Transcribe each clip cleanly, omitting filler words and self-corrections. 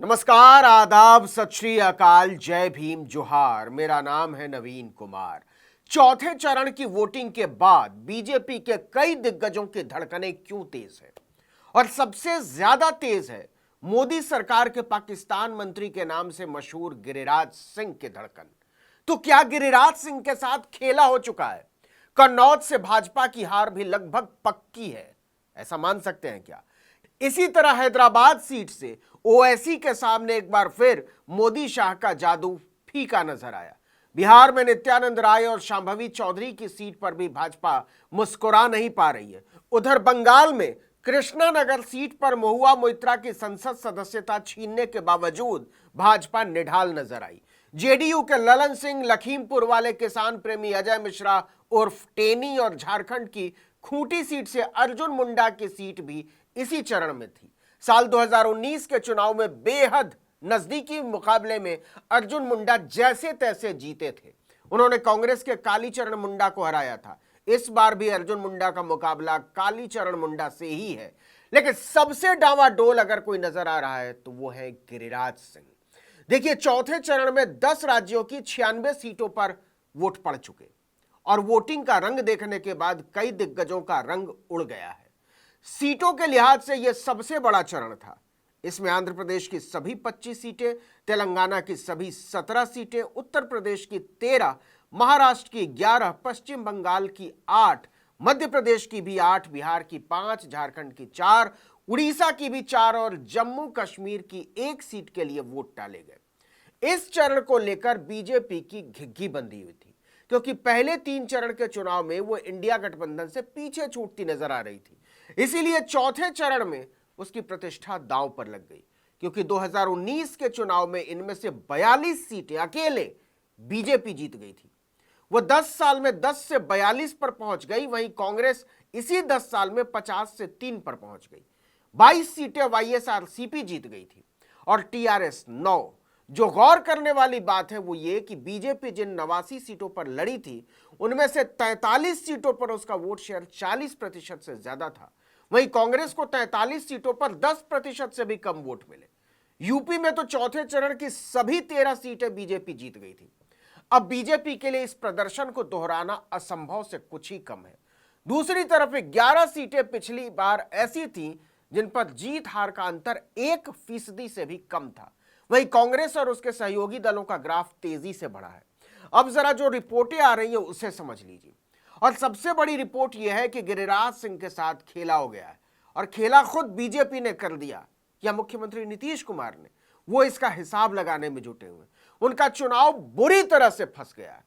नमस्कार, आदाब, सत श्री अकाल, जय भीम, जोहार। मेरा नाम है नवीन कुमार। चौथे चरण की वोटिंग के बाद बीजेपी के कई दिग्गजों की धड़कनें क्यों तेज है और सबसे ज्यादा तेज है मोदी सरकार के पाकिस्तान मंत्री के नाम से मशहूर गिरिराज सिंह की धड़कन। तो क्या गिरिराज सिंह के साथ खेला हो चुका है? कन्नौज से भाजपा की हार भी लगभग पक्की है, ऐसा मान सकते हैं क्या? इसी तरह हैदराबाद सीट से ओवैसी के सामने एक बार फिर मोदी शाह का जादू फीका नजर आया। बिहार में नित्यानंद राय और शांभवी चौधरी की सीट पर भी भाजपा मुस्कुरा नहीं पा रही है। उधर बंगाल में कृष्णानगर सीट पर महुआ मोइत्रा की संसद सदस्यता छीनने के बावजूद भाजपा निढाल नजर आई। जेडीयू के ललन सिंह, लखीमपुर वाले किसान प्रेमी अजय मिश्रा उर्फ टेनी और झारखंड की खूंटी सीट से अर्जुन मुंडा की सीट भी इसी चरण में थी। साल 2019 के चुनाव में बेहद नजदीकी मुकाबले में अर्जुन मुंडा जैसे तैसे जीते थे। उन्होंने कांग्रेस के कालीचरण मुंडा को हराया था। इस बार भी अर्जुन मुंडा का मुकाबला कालीचरण मुंडा से ही है, लेकिन सबसे डावाडोल अगर कोई नजर आ रहा है तो वो है गिरिराज सिंह। देखिए, चौथे चरण में 10 राज्यों की 96 सीटों पर वोट पड़ चुके और वोटिंग का रंग देखने के बाद कई दिग्गजों का रंग उड़ गया है। सीटों के लिहाज से यह सबसे बड़ा चरण था। इसमें आंध्र प्रदेश की सभी 25 सीटें, तेलंगाना की सभी 17 सीटें, उत्तर प्रदेश की 13, महाराष्ट्र की 11, पश्चिम बंगाल की 8, मध्य प्रदेश की भी 8, बिहार की 5, झारखंड की 4, उड़ीसा की भी 4 और जम्मू कश्मीर की 1 सीट के लिए वोट डाले गए। इस चरण को लेकर बीजेपी की घिघी बंधी हुई थी, क्योंकि पहले 3 चरण के चुनाव में वो इंडिया गठबंधन से पीछे छूटती नजर आ रही थी। इसीलिए चौथे चरण में उसकी प्रतिष्ठा दांव पर लग गई, क्योंकि 2019 के चुनाव में इनमें से 42 सीटें अकेले बीजेपी जीत गई थी। वो 10 साल में 10 से 42 पर पहुंच गई। वहीं कांग्रेस इसी 10 साल में 50 से 3 पर पहुंच गई। 22 सीटें वाईएसआरसीपी जीत गई थी और टीआरएस 9। जो गौर करने वाली बात है वो ये कि बीजेपी जिन 89 सीटों पर लड़ी थी, उनमें से 43 सीटों पर उसका वोट शेयर 40% से ज्यादा था। वहीं कांग्रेस को 43 सीटों पर 10% से भी कम वोट मिले। यूपी में तो चौथे चरण की सभी 13 सीटें बीजेपी जीत गई थी। अब बीजेपी के लिए इस प्रदर्शन को दोहराना असंभव से कुछ ही कम है। दूसरी तरफ 11 सीटें पिछली बार ऐसी थीं जिन पर जीत हार का अंतर 1% से भी कम था। वहीं कांग्रेस और उसके सहयोगी दलों का ग्राफ तेजी से बढ़ा है। अब जरा जो रिपोर्टें आ रही हैं उसे समझ लीजिए। और सबसे बड़ी रिपोर्ट यह है कि गिरिराज सिंह के साथ खेला हो गया है, और खेला खुद बीजेपी ने कर दिया या मुख्यमंत्री नीतीश कुमार ने। वो इसका हिसाब लगाने में जुटे हुए। उनका चुनाव बुरी तरह से फंस गया है।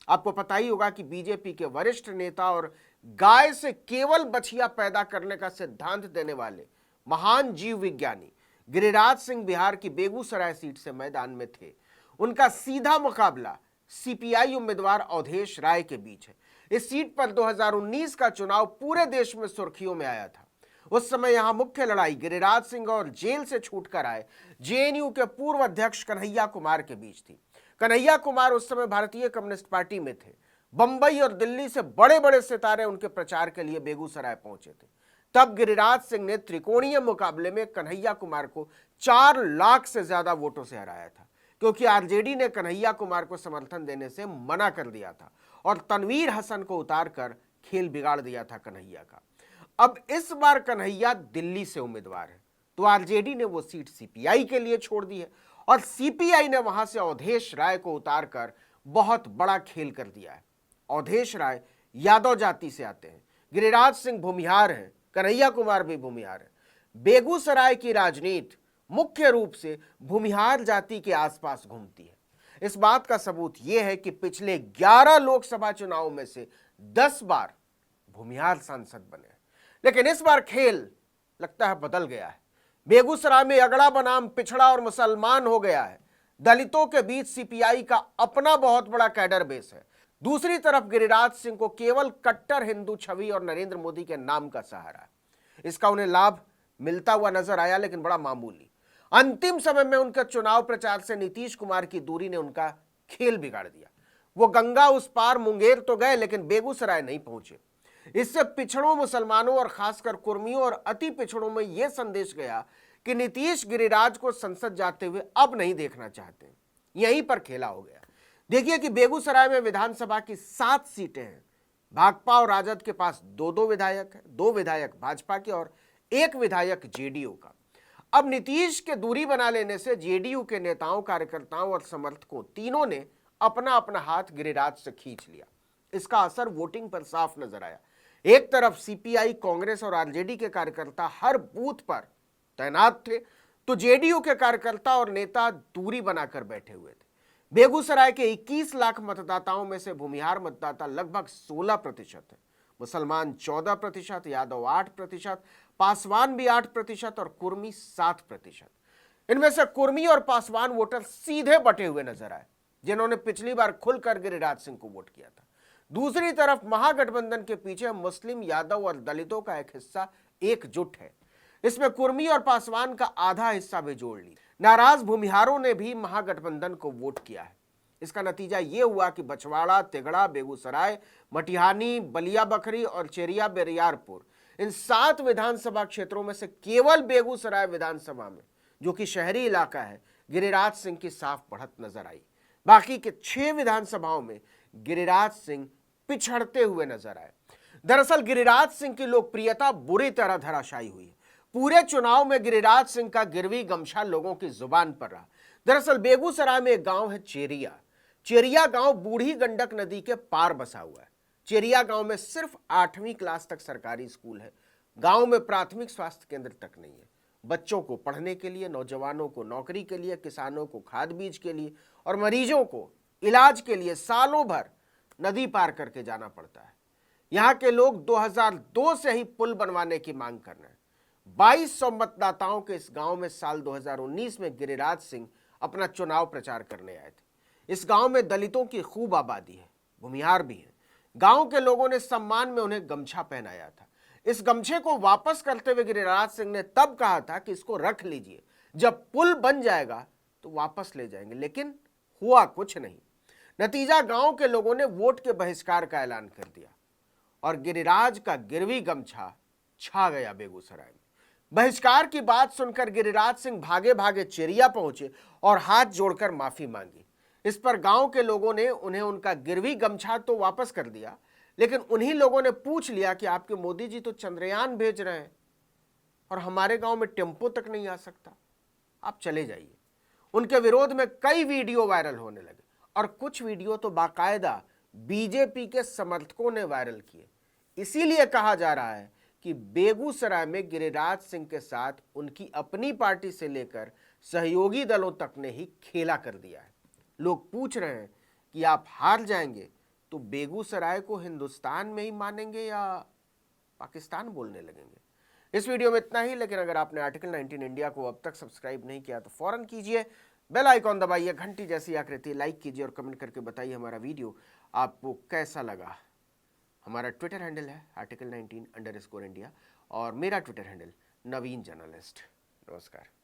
आपको पता ही होगा कि बीजेपी के वरिष्ठ नेता और गाय से केवल बछिया पैदा करने का सिद्धांत देने वाले महान जीव विज्ञानी गिरिराज सिंह बिहार की बेगूसराय सीट से मैदान में थे। उनका सीधा मुकाबला सीपीआई उम्मीदवार अवधेश राय के बीच है। इस सीट पर 2019 का चुनाव पूरे देश में सुर्खियों में आया था। उस समय यहां मुख्य लड़ाई गिरिराज सिंह और जेल से छूटकर आए जेएनयू के पूर्व अध्यक्ष कन्हैया कुमार के बीच थी। कन्हैया कुमार उस समय भारतीय कम्युनिस्ट पार्टी में थे। बंबई और दिल्ली से बड़े बड़े सितारे उनके प्रचार के लिए बेगूसराय पहुंचे थे। तब गिरिराज सिंह ने त्रिकोणीय मुकाबले में कन्हैया कुमार को 4 लाख से ज्यादा वोटों से हराया था, क्योंकि आरजेडी ने कन्हैया कुमार को समर्थन देने से मना कर दिया था और तनवीर हसन को उतारकर खेल बिगाड़ दिया था कन्हैया का। अब इस बार कन्हैया दिल्ली से उम्मीदवार है, तो आरजेडी ने वो सीट सीपीआई के लिए छोड़ दी है और सीपीआई ने वहां से अवधेश राय को उतारकर बहुत बड़ा खेल कर दिया है। अवधेश राय यादव जाति से आते हैं, गिरिराज सिंह भूमिहार हैं, कन्हैया कुमार भी भूमिहार है। बेगूसराय की राजनीति मुख्य रूप से भूमिहार जाति के आसपास घूमती है। इस बात का सबूत यह है कि पिछले 11 लोकसभा चुनाव में से 10 बार भूमिहार सांसद बने। लेकिन इस बार खेल लगता है बदल गया है। बेगूसराय में अगड़ा बनाम पिछड़ा और मुसलमान हो गया है। दलितों के बीच सीपीआई का अपना बहुत बड़ा कैडर बेस है। दूसरी तरफ गिरिराज सिंह को केवल कट्टर हिंदू छवि और नरेंद्र मोदी के नाम का सहारा है। इसका उन्हें लाभ मिलता हुआ नजर आया, लेकिन बड़ा मामूली। अंतिम समय में उनके चुनाव प्रचार से नीतीश कुमार की दूरी ने उनका खेल बिगाड़ दिया। वो गंगा उस पार मुंगेर तो गए, लेकिन बेगूसराय नहीं पहुंचे। इससे पिछड़ों, मुसलमानों और खासकर कुर्मियों और अति पिछड़ों में यह संदेश गया कि नीतीश गिरिराज को संसद जाते हुए अब नहीं देखना चाहते। यहीं पर खेला हो गया। देखिए कि बेगूसराय में विधानसभा की 7 सीटें हैं। भाकपा और राजद के पास 2-2 विधायक है, 2 विधायक भाजपा के और 1 विधायक जेडीयू का। अब नीतीश के दूरी बना लेने से जेडीयू के नेताओं, कार्यकर्ताओं और समर्थकों तीनों ने अपना अपना हाथ गिरिराज से खींच लिया। इसका असर वोटिंग पर साफ नजर आया। एक तरफ सीपीआई, कांग्रेस और आरजेडी के कार्यकर्ता हर बूथ पर तैनात थे, तो जेडीयू के कार्यकर्ता और नेता दूरी बनाकर बैठे हुए थे। बेगूसराय के 21 लाख मतदाताओं में से भूमिहार मतदाता लगभग 16% है। मुसलमान 14%, यादव 8%, पासवान भी 8% और कुर्मी 7%। इनमें से कुर्मी और पासवान वोटर सीधे बटे हुए नजर आए, जिन्होंने पिछली बार खुलकर गिरिराज सिंह को वोट किया था। दूसरी तरफ महागठबंधन के पीछे मुस्लिम, यादव और दलितों का एक हिस्सा एकजुट है। इसमें कुर्मी और पासवान का आधा हिस्सा भी जोड़ ली। नाराज भूमिहारों ने भी महागठबंधन को वोट किया है। इसका नतीजा यह हुआ कि बछवाड़ा, तिगड़ा, बेगूसराय, मटिहानी, बलिया बखरी और चेरिया बेरियारपुर, इन 7 विधानसभा क्षेत्रों में से केवल बेगूसराय विधानसभा में, जो कि शहरी इलाका है, गिरिराज सिंह की साफ बढ़त नजर आई। बाकी के 6 विधानसभाओं में गिरिराज सिंह पिछड़ते हुए नजर आए। दरअसल गिरिराज सिंह की लोकप्रियता बुरी तरह धराशायी हुई है। पूरे चुनाव में गिरिराज सिंह का गिरवी गमछा लोगों की जुबान पर रहा। दरअसल बेगूसराय में एक गांव है चेरिया। चेरिया गांव बूढ़ी गंडक नदी के पार बसा हुआ है। चेरिया गांव में सिर्फ 8वीं क्लास तक सरकारी स्कूल है। गांव में प्राथमिक स्वास्थ्य केंद्र तक नहीं है। बच्चों को पढ़ने के लिए, नौजवानों को नौकरी के लिए, किसानों को खाद बीज के लिए और मरीजों को इलाज के लिए सालों भर नदी पार करके जाना पड़ता है। यहां के लोग 2002 से ही पुल बनवाने की मांग कर रहे हैं। 2200 मतदाताओं के इस गांव में साल 2019 में गिरिराज सिंह अपना चुनाव प्रचार करने आए थे। इस गांव में दलितों की खूब आबादी है, भूमिहार भी है। गांव के लोगों ने सम्मान में उन्हें गमछा पहनाया था। इस गमछे को वापस करते हुए गिरिराज सिंह ने तब कहा था कि इसको रख लीजिए, जब पुल बन जाएगा तो वापस ले जाएंगे, लेकिन हुआ कुछ नहीं। नतीजा, गांव के लोगों ने वोट के बहिष्कार का ऐलान कर दिया और गिरिराज का गिरवी गमछा छा गया बेगूसराय में। बहिष्कार की बात सुनकर गिरिराज सिंह भागे भागे चेरिया पहुंचे और हाथ जोड़कर माफी मांगी। इस पर गांव के लोगों ने उन्हें उनका गिरवी गमछा तो वापस कर दिया, लेकिन उन्हीं लोगों ने पूछ लिया कि आपके मोदी जी तो चंद्रयान भेज रहे हैं और हमारे गांव में टेम्पो तक नहीं आ सकता, आप चले जाइए। उनके विरोध में कई वीडियो वायरल होने लगे और कुछ वीडियो तो बाकायदा बीजेपी के समर्थकों ने वायरल किए। इसीलिए कहा जा रहा है कि बेगूसराय में गिरिराज सिंह के साथ उनकी अपनी पार्टी से लेकर सहयोगी दलों तक ने ही खेला कर दिया है। लोग पूछ रहे हैं कि आप हार जाएंगे तो बेगूसराय को हिंदुस्तान में ही मानेंगे या पाकिस्तान बोलने लगेंगे। इस वीडियो में इतना ही, लेकिन अगर आपने आर्टिकल 19 इंडिया को अब तक सब्सक्राइब नहीं किया तो फौरन कीजिए, बेल आइकॉन दबाइए, घंटी जैसी आकृति लाइक कीजिए और कमेंट करके बताइए हमारा वीडियो आपको कैसा लगा। हमारा ट्विटर हैंडल है article19_India और मेरा ट्विटर हैंडल नवीन जर्नलिस्ट। नमस्कार।